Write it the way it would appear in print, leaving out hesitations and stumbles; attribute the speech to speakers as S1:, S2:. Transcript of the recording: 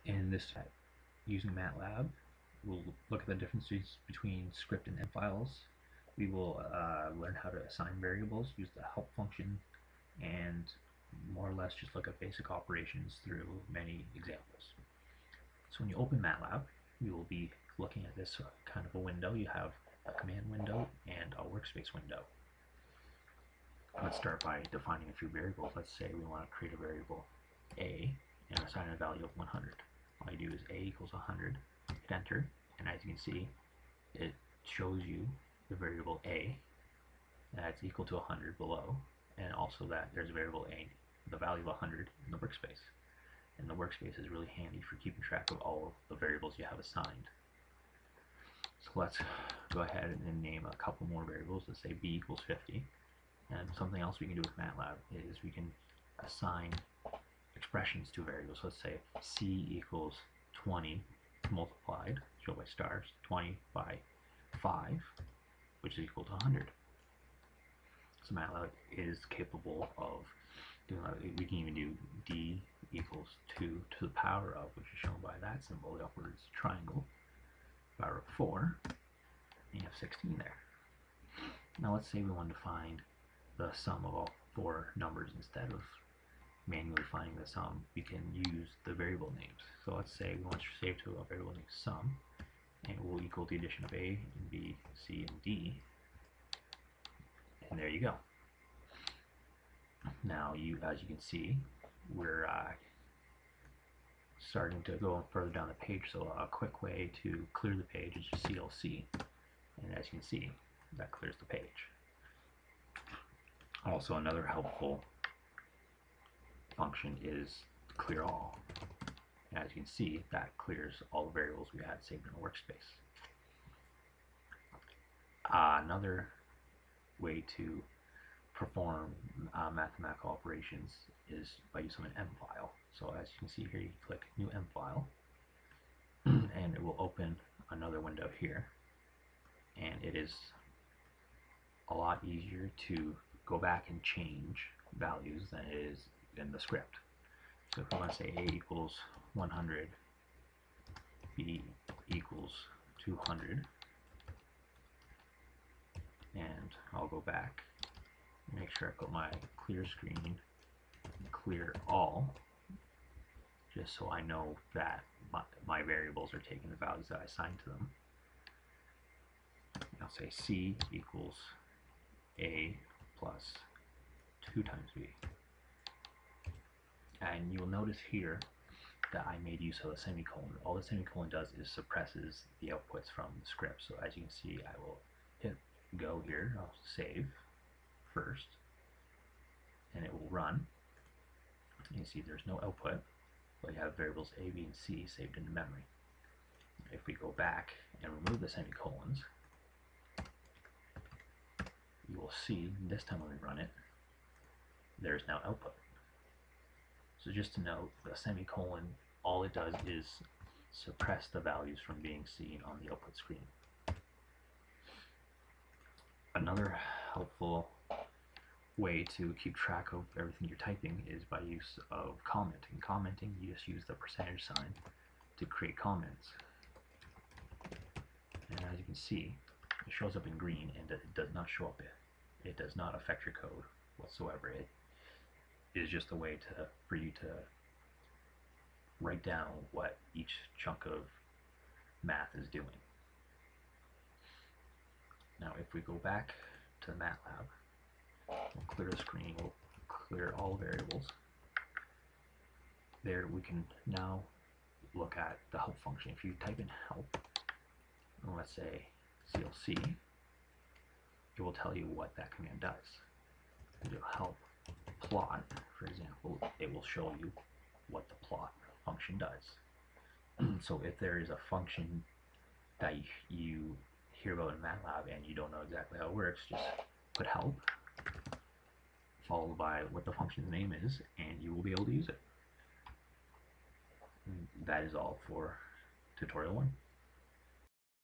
S1: In this, using Matlab, we'll look at the differences between script and end files. We will learn how to assign variables, use the help function, and more or less just look at basic operations through many examples. So when you open Matlab, you will be looking at this kind of a window. You have a command window and a workspace window. Let's start by defining a few variables. Let's say we want to create a variable a and assign a value of 100. All you do is a equals 100, hit enter, and as you can see, it shows you the variable a that's equal to 100 below, and also that there's a variable a, the value of 100 in the workspace. And the workspace is really handy for keeping track of all the variables you have assigned. So let's go ahead and name a couple more variables. Let's say b equals 50. And something else we can do with Matlab is we can assign expressions to variables. So let's say c equals 20 multiplied, shown by stars, 20 by 5, which is equal to 100. So Matlab is capable of doing that. We can even do d equals 2 to the power of, which is shown by that symbol, the upwards triangle, power of 4, and you have 16 there. Now let's say we want to find the sum of all 4 numbers. Instead of manually finding the sum, we can use the variable names. So let's say we want to save to a variable named sum, and it will equal the addition of a and b, c, and d, and there you go. Now, as you can see, we're starting to go further down the page, so a quick way to clear the page is just CLC, and as you can see, that clears the page. Also, another helpful function is clear all. As you can see, that clears all the variables we had saved in the workspace. Another way to perform mathematical operations is by using an M file. So as you can see here, you click New M file, and it will open another window here. And it is a lot easier to go back and change values than it is in the script. So if we want to say a equals 100, b equals 200, and I'll go back, make sure I put my clear screen and clear all, just so I know that my variables are taking the values that I assigned to them. I'll say c equals a plus 2 times b. And you'll notice here that I made use of a semicolon. All the semicolon does is suppresses the outputs from the script. So as you can see, I will hit go here, I'll save first, and it will run. You can see there's no output, but you have variables a, b, and c saved into memory. If we go back and remove the semicolons, you will see this time when we run it, there's now output. So just to note, the semicolon, all it does is suppress the values from being seen on the output screen. Another helpful way to keep track of everything you're typing is by use of commenting. Commenting, you just use the percentage sign to create comments. And as you can see, it shows up in green and it does not show up. It does not affect your code whatsoever. It is just a way for you to write down what each chunk of math is doing. Now if we go back to Matlab, we'll clear the screen, we'll clear all variables. There we can now look at the help function. If you type in help, and let's say CLC, it will tell you what that command does. If you do help plot, for example, it will show you what the plot function does. So if there is a function that you hear about in Matlab and you don't know exactly how it works, just put help followed by what the function's name is, and you will be able to use it. And that is all for tutorial 1.